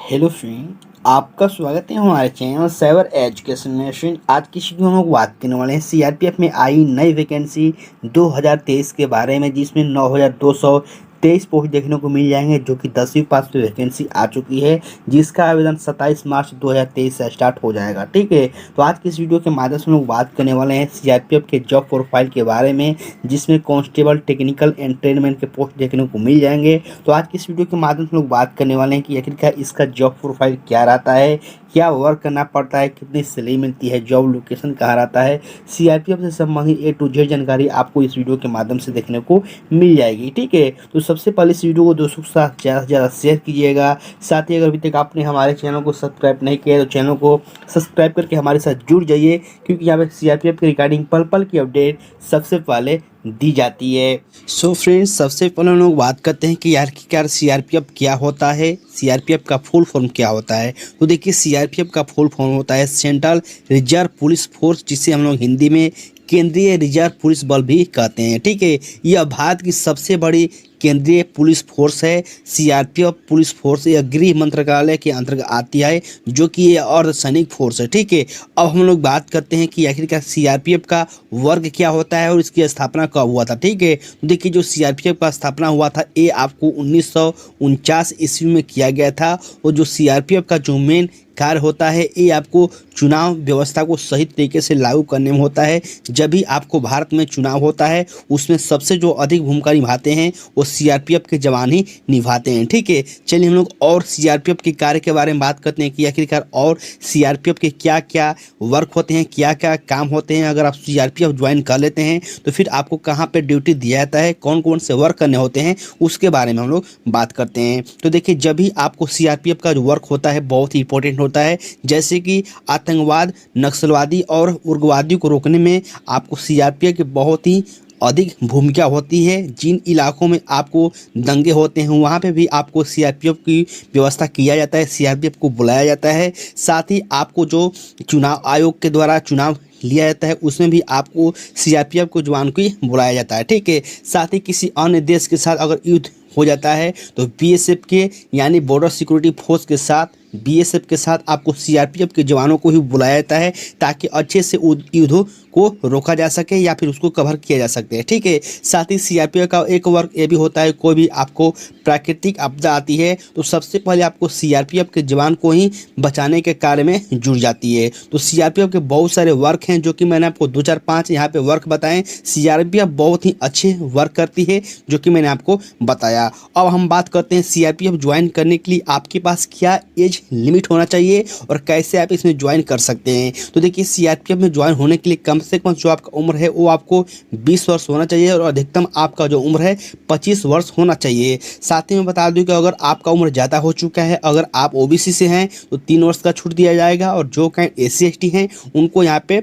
Hello friend, आपका स्वागत है हमारे चैनल साइबर एजुकेशन में। फ्रेंड, आज की वीडियो में हम लोग बात करने वाले हैं सीआरपीएफ में आई नई वैकेंसी 2023 के बारे में, जिसमें 9223 पोस्ट देखने को मिल जाएंगे, जो कि 10वीं पास में वैकेंसी आ चुकी है, जिसका आवेदन 27 मार्च 2023 से स्टार्ट हो जाएगा। ठीक है, तो आज की इस वीडियो के माध्यम से हम लोग बात करने वाले हैं सीआरपीएफ के जॉब प्रोफाइल के बारे में, जिसमें कांस्टेबल, टेक्निकल एंड ट्रेनमैन के पोस्ट देखने को मिल जाएंगे। तो आज की इस वीडियो के माध्यम से लोग बात करने वाले हैं कि आखिरकार इसका जॉब प्रोफाइल क्या रहता है, क्या वर्क करना पड़ता है, कितनी सैलरी मिलती है, जॉब लोकेशन कहाँ रहता है, सीआरपीएफ से संबंधित A to Z जानकारी आपको इस वीडियो के माध्यम से देखने को मिल जाएगी। ठीक है, तो सबसे पहले इस वीडियो को दोस्तों के साथ ज़्यादा से ज़्यादा शेयर कीजिएगा। साथ ही अगर अभी तक आपने हमारे चैनल को सब्सक्राइब नहीं किया तो चैनल को सब्सक्राइब करके हमारे साथ जुड़ जाइए, क्योंकि यहाँ पे सीआरपीएफ के रिगार्डिंग पल पल की अपडेट सबसे पहले दी जाती है। सो फ्रेंड्स, सबसे पहले हम लोग बात करते हैं कि आखिरकार सीआरपीएफ क्या होता है, सीआरपीएफ का फुल फॉर्म क्या होता है। तो देखिए, सीआरपीएफ का फुल फॉर्म होता है सेंट्रल रिजर्व पुलिस फोर्स, जिसे हम लोग हिंदी में केंद्रीय रिजर्व पुलिस बल भी कहते हैं। ठीक है, यह भारत की सबसे बड़ी केंद्रीय पुलिस फोर्स है। सीआरपीएफ पुलिस फोर्स यह गृह मंत्रालय के अंतर्गत आती है, जो कि ये अर्धसैनिक फोर्स है। ठीक है, अब हम लोग बात करते हैं कि आखिरकार सीआरपीएफ का वर्ग क्या होता है और इसकी स्थापना कब हुआ था। ठीक है, तो देखिए, जो सीआरपीएफ का स्थापना हुआ था ये आपको 1949 ईस्वी में किया गया था। और जो सीआरपीएफ का जो मेन कार्य होता है ये आपको चुनाव व्यवस्था को सही तरीके से लागू करने में होता है। जब भी आपको भारत में चुनाव होता है, उसमें सबसे जो अधिक भूमिका निभाते हैं वो सीआरपीएफ के जवान ही निभाते हैं। ठीक है, चलिए हम लोग और सीआरपीएफ के कार्य के बारे में बात करते हैं कि आखिरकार और सीआरपीएफ के क्या क्या वर्क होते हैं, क्या क्या काम होते हैं। अगर आप सीआरपीएफ ज्वाइन कर लेते हैं तो फिर आपको कहाँ पर ड्यूटी दिया जाता है, कौन कौन से वर्क करने होते हैं, उसके बारे में हम लोग बात करते हैं। तो देखिए, जब भी आपको सीआरपीएफ का जो वर्क होता है बहुत ही इंपॉर्टेंट होता है, जैसे कि आतंकवाद, नक्सलवादी और उग्रवादी को रोकने में आपको सीआरपीएफ की बहुत ही अधिक भूमिका होती है। जिन इलाकों में आपको दंगे होते हैं वहाँ पे भी आपको सीआरपीएफ की व्यवस्था किया जाता है, सीआरपीएफ को बुलाया जाता है। साथ ही आपको जो चुनाव आयोग के द्वारा चुनाव लिया जाता है उसमें भी आपको सीआरपीएफ को जवान को बुलाया जाता है। ठीक है, साथ ही किसी अन्य देश के साथ अगर युद्ध हो जाता है तो बीएसएफ के यानी बॉर्डर सिक्योरिटी फोर्स के साथ, बीएसएफ के साथ आपको सीआरपीएफ के जवानों को ही बुलाया जाता है, ताकि अच्छे से युद्ध को रोका जा सके या फिर उसको कवर किया जा सकते हैं। ठीक है, साथ ही सीआरपीएफ का एक वर्क ये भी होता है, कोई भी आपको प्राकृतिक आपदा आती है तो सबसे पहले आपको सीआरपीएफ के जवान को ही बचाने के कार्य में जुड़ जाती है। तो सीआरपीएफ के बहुत सारे वर्क हैं, जो कि मैंने आपको 2 4 5 यहाँ पे वर्क बताएं। सीआरपीएफ बहुत ही अच्छे वर्क करती है, जो कि मैंने आपको बताया। अब हम बात करते हैं सीआरपीएफ ज्वाइन करने के लिए आपके पास क्या एज लिमिट होना चाहिए और कैसे आप इसमें ज्वाइन कर सकते हैं। तो देखिए, सीआरपीएफ में ज्वाइन होने के लिए कम से कम जो आपका उम्र है वो आपको 20 वर्ष होना चाहिए और अधिकतम आपका जो उम्र है 25 वर्ष होना चाहिए। साथ ही मैं बता दूं कि अगर आपका उम्र ज़्यादा हो चुका है, अगर आप ओबीसी से हैं तो 3 वर्ष का छूट दिया जाएगा, और जो कैंडिडेट SC ST हैं उनको यहाँ पे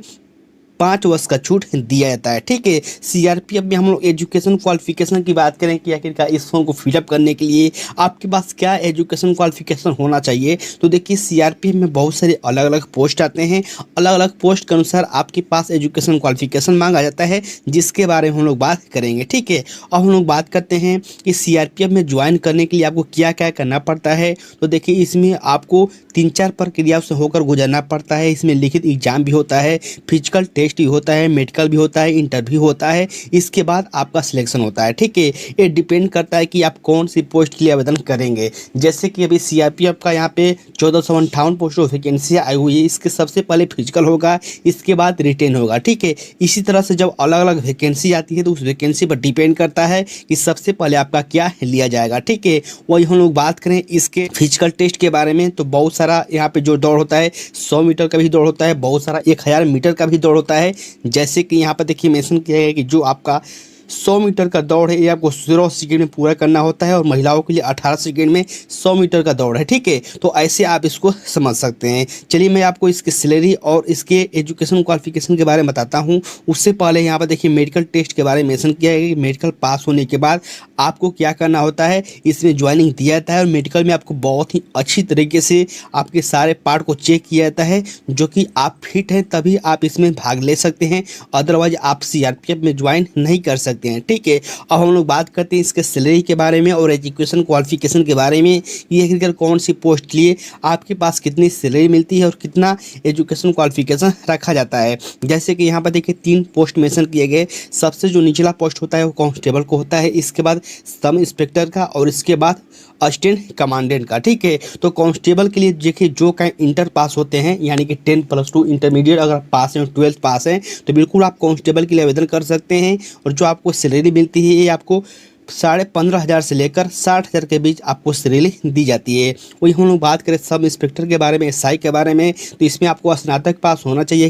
5 वर्ष का छूट दिया जाता है। ठीक है, सीआरपीएफ में हम लोग एजुकेशन क्वालिफिकेशन की बात करें कि आखिरकार इस फॉर्म को फिलअप करने के लिए आपके पास क्या एजुकेशन क्वालिफिकेशन होना चाहिए। तो देखिए, सीआरपीएफ में बहुत सारे अलग अलग पोस्ट आते हैं, अलग अलग पोस्ट के अनुसार आपके पास एजुकेशन क्वालिफिकेशन मांगा जाता है, जिसके बारे में हम लोग बात करेंगे। ठीक है, अब हम लोग बात करते हैं कि सीआरपीएफ में ज्वाइन करने के लिए आपको क्या क्या करना पड़ता है। तो देखिए, इसमें आपको 3-4 प्रक्रियाओं से होकर गुजरना पड़ता है। इसमें लिखित एग्जाम भी होता है, फिजिकल टेस्ट भी होता है, मेडिकल भी होता है, इंटरव्यू होता है, इसके बाद आपका सिलेक्शन होता है। ठीक है, ये डिपेंड करता है कि आप कौन सी पोस्ट के लिए आवेदन करेंगे। जैसे कि अभी सीआरपीएफ का यहाँ पे 1458 पोस्ट ऑफ वैकेंसी आई हुई है, इसके सबसे पहले फिजिकल होगा, इसके बाद रिटेन होगा। ठीक है, इसी तरह से जब अलग अलग वैकेंसी आती है तो उस वैकेंसी पर डिपेंड करता है कि सबसे पहले आपका क्या लिया जाएगा। ठीक है, वही हम लोग बात करें इसके फिजिकल टेस्ट के बारे में, तो बहुत सारा यहाँ पे जो दौड़ होता है 100 मीटर का भी दौड़ होता है, बहुत सारा 1000 मीटर का भी दौड़ होता है। जैसे कि यहाँ पर देखिए मेंशन किया गया है कि जो आपका 100 मीटर का दौड़ है ये आपको 16 सेकेंड में पूरा करना होता है, और महिलाओं के लिए 18 सेकेंड में 100 मीटर का दौड़ है। ठीक है, तो ऐसे आप इसको समझ सकते हैं। चलिए मैं आपको इसकी सैलरी और इसके एजुकेशन क्वालिफिकेशन के बारे में बताता हूँ। उससे पहले यहाँ पर देखिए मेडिकल टेस्ट के बारे में मेंशन किया है कि मेडिकल पास होने के बाद आपको क्या करना होता है, इसमें ज्वाइनिंग दिया जाता है, और मेडिकल में आपको बहुत ही अच्छी तरीके से आपके सारे पार्ट को चेक किया जाता है, जो कि आप फिट हैं तभी आप इसमें भाग ले सकते हैं, अदरवाइज आप सीआरपीएफ में ज्वाइन नहीं कर सकते। सकते हैं। ठीक है, अब हम लोग बात करते हैं इसके सैलरी के बारे में और एजुकेशन क्वालिफिकेशन के बारे में। ये आखिरकार कौन सी पोस्ट के लिए आपके पास कितनी सैलरी मिलती है और कितना एजुकेशन क्वालिफिकेशन रखा जाता है। जैसे कि यहाँ पर देखिए 3 पोस्ट मेंशन किए गए। सबसे जो निचला पोस्ट होता है वो कांस्टेबल को होता है, इसके बाद सब इंस्पेक्टर का और इसके बाद असिस्टेंट कमांडेंट का। ठीक है, तो कांस्टेबल के लिए देखिए जो का इंटर पास होते हैं यानी कि 10+2 इंटरमीडिएट अगर पास हैं, 12th पास हैं, तो बिल्कुल आप कांस्टेबल के लिए आवेदन कर सकते हैं। और जो आपको सैलरी मिलती है ये आपको 15,500 से लेकर 60,000 के बीच आपको सैलरी दी जाती है। वही हम लोग बात करें सब इंस्पेक्टर के बारे में, एसआई के बारे में, तो इसमें आपको स्नातक पास होना चाहिए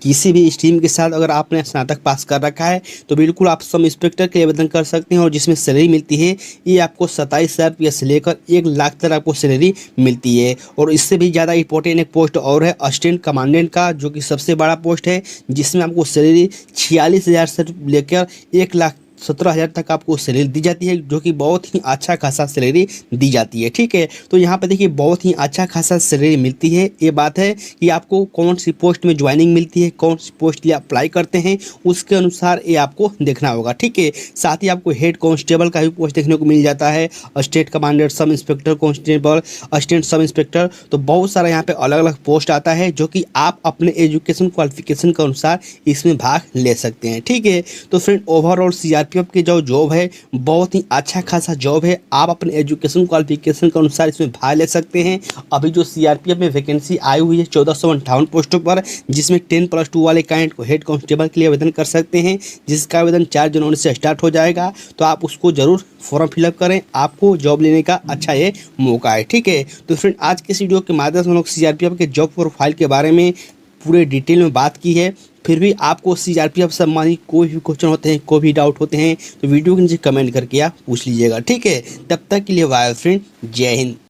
किसी भी स्ट्रीम के साथ। अगर आपने स्नातक पास कर रखा है तो बिल्कुल आप सब इंस्पेक्टर के लिए आवेदन कर सकते हैं। और जिसमें सैलरी मिलती है ये आपको 27,000 रुपये से लेकर 1 लाख तक आपको सैलरी मिलती है। और इससे भी ज़्यादा इंपॉर्टेंट एक पोस्ट और है असिस्टेंट कमांडेंट का, जो कि सबसे बड़ा पोस्ट है, जिसमें आपको सैलरी 46,000 से लेकर 1,17,000 तक आपको सैलरी दी जाती है, जो कि बहुत ही अच्छा खासा सैलरी दी जाती है। ठीक है, तो यहाँ पे देखिए बहुत ही अच्छा खासा सैलरी मिलती है। ये बात है कि आपको कौन सी पोस्ट में ज्वाइनिंग मिलती है, कौन सी पोस्ट लिए अप्लाई करते हैं, उसके अनुसार ये आपको देखना होगा। ठीक है, साथ ही आपको हेड कांस्टेबल का भी पोस्ट देखने को मिल जाता है, state commander, sub inspector constable, assistant sub inspector, तो बहुत सारा यहाँ पे अलग अलग पोस्ट आता है, जो कि आप अपने एजुकेशन क्वालिफिकेशन के अनुसार इसमें भाग ले सकते हैं। ठीक है, तो फ्रेंड ओवरऑल सीआरपीएफ की जो जॉब है बहुत ही अच्छा खासा जॉब है। आप अपने एजुकेशन क्वालिफिकेशन के अनुसार इसमें भाग ले सकते हैं। अभी जो सीआरपीएफ में वैकेंसी आई हुई है 1458 पोस्टों पर, जिसमें 10+2 वाले कैंडिडेट को हेड कांस्टेबल के लिए आवेदन कर सकते हैं, जिसका आवेदन 4 जनवरी से स्टार्ट हो जाएगा। तो आप उसको जरूर फॉर्म फिलअप करें, आपको जॉब लेने का अच्छा ये मौका है। ठीक है, तो फ्रेंड आज के इस वीडियो के माध्यम से हम लोग सीआरपीएफ के जॉब प्रोफाइल के बारे में पूरे डिटेल में बात की है। फिर भी आपको सीआरपीएफ संबंधित कोई भी क्वेश्चन होते हैं, कोई भी डाउट होते हैं, तो वीडियो के नीचे कमेंट करके आप पूछ लीजिएगा। ठीक है, तब तक के लिए बाय फ्रेंड, जय हिंद।